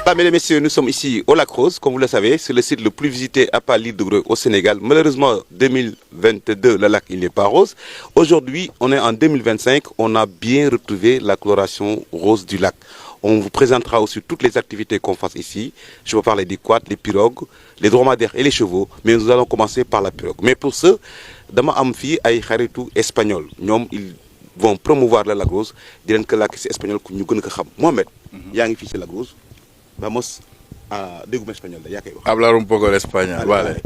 Là, mesdames et messieurs, nous sommes ici au Lac Rose, comme vous le savez, c'est le site le plus visité à part l'île de Greux au Sénégal. Malheureusement, 2022, le lac il n'est pas rose. Aujourd'hui, on est en 2025, on a bien retrouvé la coloration rose du lac. On vous présentera aussi toutes les activités qu'on fasse ici. Je vais parler des quads, les pirogues, les dromadaires et les chevaux, mais nous allons commencer par la pirogue. Mais pour ce, dama am fi ay xaritu espagnol. Ñom ils vont promouvoir le Lac Rose, diront que lac c'est espagnol ku ñu gën ko xam. Mohamed, yaa ngi fi ci Lac Rose. Vamos a dégguma español, ya kay wax. Hablar un poco de España, vale.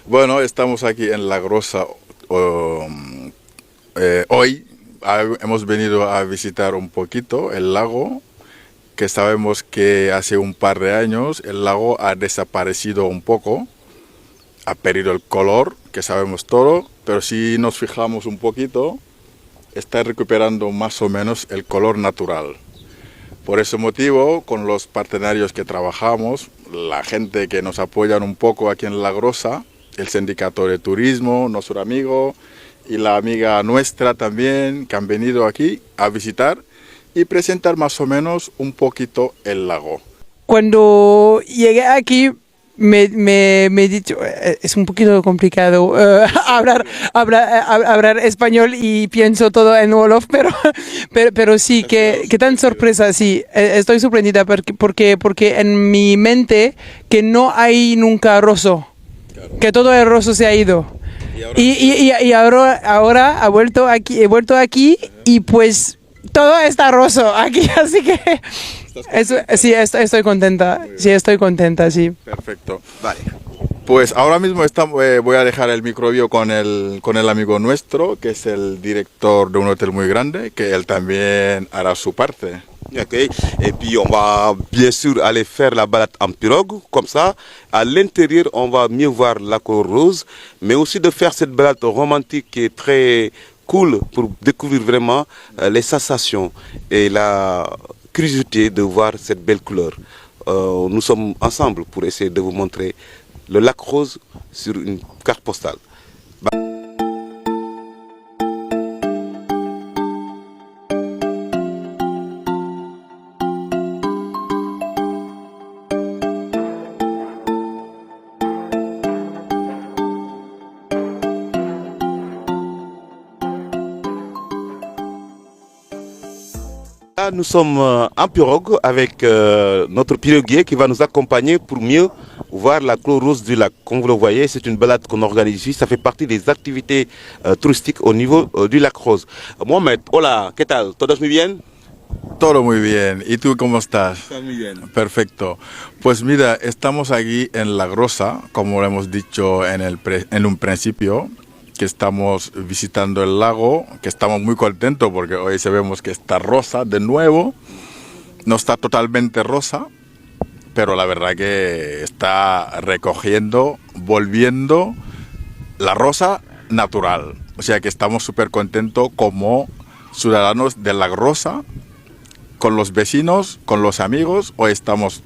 Bueno, estamos aquí en La Grosa. Hoy hemos venido a visitar un poquito el lago, que sabemos que hace un par de años el lago ha desaparecido un poco, ha perdido el color, que sabemos todo, pero si nos fijamos un poquito, está recuperando más o menos el color natural. Por ese motivo, con los partenarios que trabajamos, la gente que nos apoyan un poco aquí en La Grosa, el sindicato de turismo, nuestro amigo y la amiga nuestra también, que han venido aquí a visitar y presentar más o menos un poquito el lago. Cuando llegué aquí me he dicho, es un poquito complicado hablar español y pienso todo en Wolof, pero sí, que tan sorpresa, sí, estoy sorprendida porque en mi mente que no hay nunca roso, claro. Que todo el roso se ha ido. Y ahora he vuelto aquí y pues todo está roso aquí, así que sí, estoy contenta. Sí, estoy contenta, sí. Perfecto. Vale. Pues ahora mismo voy a dejar el microbio con el amigo nuestro, que es el director de un hotel muy grande, que él también hará su parte. Ok, et puis on va bien sûr aller faire la balade en pirogue, comme ça, à l'intérieur on va mieux voir la couleur rose, mais aussi de faire cette balade romantique qui est très cool pour découvrir vraiment les sensations et la curiosité de voir cette belle couleur. Nous sommes ensemble pour essayer de vous montrer le lac rose sur une carte postale. Là, nous sommes en pirogue avec notre piroguier qui va nous accompagner pour mieux voir la couleur rose du lac. Comme vous le voyez, c'est une balade qu'on organise ici. Ça fait partie des activités touristiques au niveau du lac Rose. Mohamed, hola, ¿qué tal? ¿Todos muy bien? Todo muy bien. ¿Y tú cómo estás? Está muy bien. Perfecto. Pues mira, estamos aquí en La Grosa, como lo hemos dicho en un principio, que estamos visitando el lago, que estamos muy contentos porque hoy sabemos que está rosa de nuevo. No está totalmente rosa, pero la verdad que está recogiendo, volviendo la rosa natural. O sea que estamos súper contentos como ciudadanos de La Grosa, con los vecinos, con los amigos. Hoy estamos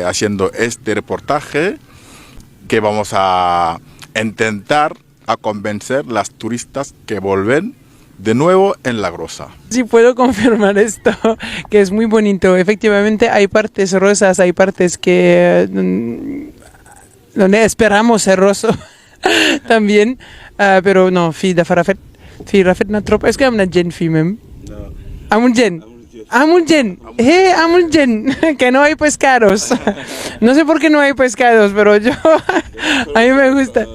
haciendo este reportaje que vamos a intentar a convencer las turistas que vuelven de nuevo en La Grosa. Sí, puedo confirmar esto, que es muy bonito. Efectivamente hay partes rosas, hay partes que donde esperamos ser roso también, pero no, fii rafet na trop. Est-ce que am na jën fii même? Amul jën. Amul jën, amul jën, que no hay pescados. No sé por qué no hay pescados, pero a mí me gusta.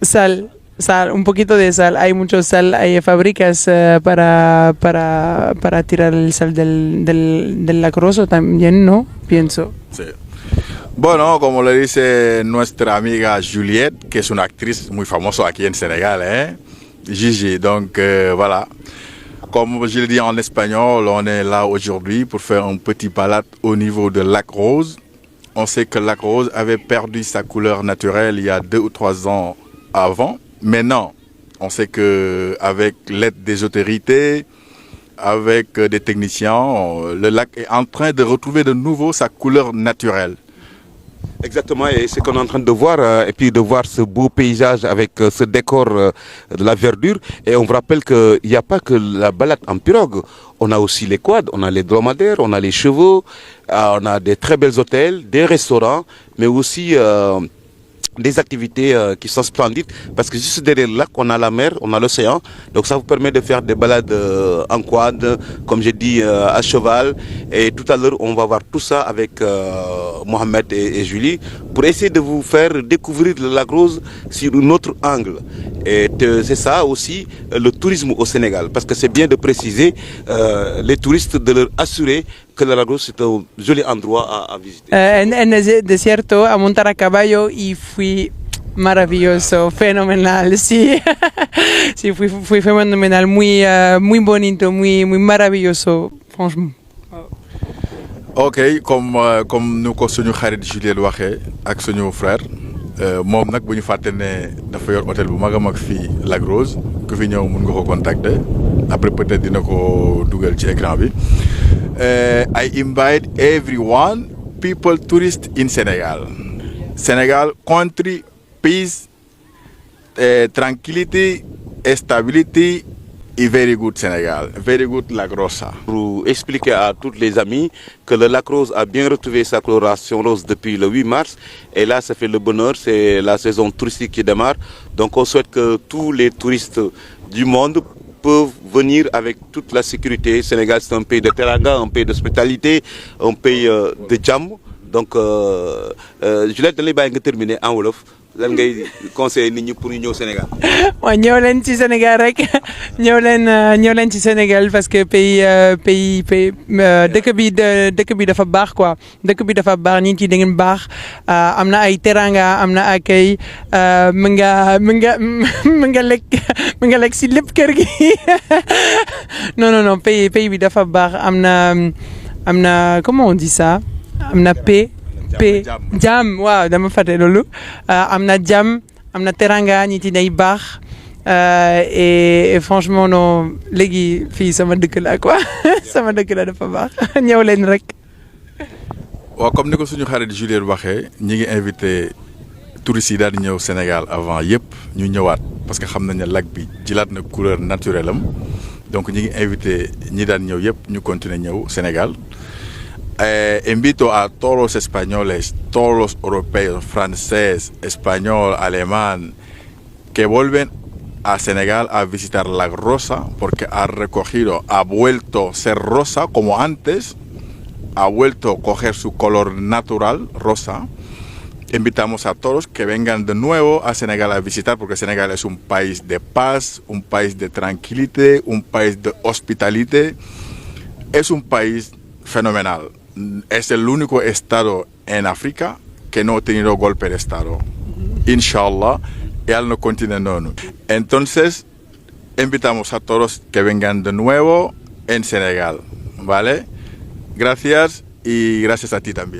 Sal, un poquito de sal. Hay mucho sal, hay fábricas para tirar el sal del Lac Rose también, ¿no? Pienso. Sí. Bueno, como le dice nuestra amiga Juliette, que es una actriz muy famosa aquí en Sénégal, Gigi, donc voilà. Comme je le dis en espagnol, on est là aujourd'hui pour faire un petit balade au niveau de Lac Rose. On sait que Lac Rose avait perdu sa couleur naturelle il y a 2 ou 3 ans avant. Maintenant, on sait qu'avec l'aide des autorités, avec des techniciens, le lac est en train de retrouver de nouveau sa couleur naturelle. Exactement, et c'est qu'on est en train de voir, et puis de voir ce beau paysage avec ce décor de la verdure. Et on vous rappelle qu'il n'y a pas que la balade en pirogue. on a aussi les quads, on a les dromadaires, on a les chevaux, on a des très bels hôtels, des restaurants, mais aussi des activités qui sont splendides parce que juste derrière le lac, on a la mer, on a l'océan. Donc ça vous permet de faire des balades en quad, comme j'ai dit, à cheval. Et tout à l'heure, on va voir tout ça avec Mohamed et Julie pour essayer de vous faire découvrir le lac Rose sur un autre angle. Et c'est ça aussi le tourisme au Sénégal. Parce que c'est bien de préciser les touristes de leur assurer que el lago c'est un joli endroit à visiter. En el desierto a montar a caballo y fui maravilloso, fenomenal, sí, sí, fui fenomenal, muy bonito, muy maravilloso, franchement. ok comme nu ko suñu xarit Juliette waxee ak suñu frère moom nag bu ñu fàtte ne dafa yor hôtel bu mag a mag fii Lac Rose ku fi ñëw mun nga ko contacter après peut-être dina ko dugal ci écran bi. I invite everyone, people, tourists in Senegal. Senegal, country, peace, tranquility, stability, et very good Sénégal, very good Lac Rosa. Pour expliquer à tous les amis que le Lac Rose a bien retrouvé sa coloration rose depuis le 8 mars. Et là, ça fait le bonheur, c'est la saison touristique qui démarre. Donc on souhaite que tous les touristes du monde peuvent venir avec toute la sécurité. Sénégal, c'est un pays de teranga, un pays d'hospitalité, un pays de jàmm. Donc, je laisse les bails terminer en wolof. lan ngay conseiller nit ñi pour ñu ñëw Sénégal. waaw ñëw leen ci Sénégal rek ñëw leen ci Sénégal parce que pays dëkk bi dafa baax quoi dëkk bi dafa baax nit yi da ngeen baax am na ay teranga am na akay mën nga lekk si lépp kër gi non pays bi dafa baax am na comment on dit ça am na paix. jàmm waaw dama fàtte loolu am na jàmm am na teranga nit yi day baax et franchement non léegi fii sama dëkk la quoi sama dëkk la dafa baax ñëw leen rek. waaw comme ni ko suñu xarit Juliette waxee ñi ngi invité touristes yi daal di ñëw Sénégal avant yëpp ñu ñëwaat parce que xam nañ ne lac bi jilaat na couleur naturelle am donc ñi ngi invité ñi daan ñëw yëpp ñu continuer ñëw Sénégal. Invito a todos los españoles, todos los europeos, francés, español, alemán, que vuelven a Senegal a visitar Lac Rosa porque ha vuelto a ser rosa como antes, ha vuelto a coger su color natural, rosa. Invitamos a todos que vengan de nuevo a Senegal a visitar porque Senegal es un país de paz, un país de tranquilidad, un país de hospitalidad, es un país fenomenal. Es el único estado en África que no ha tenido golpe de estado. Inshallah, él no continúa. Entonces, invitamos a todos que vengan de nuevo en Senegal, ¿vale? Gracias y gracias a ti también.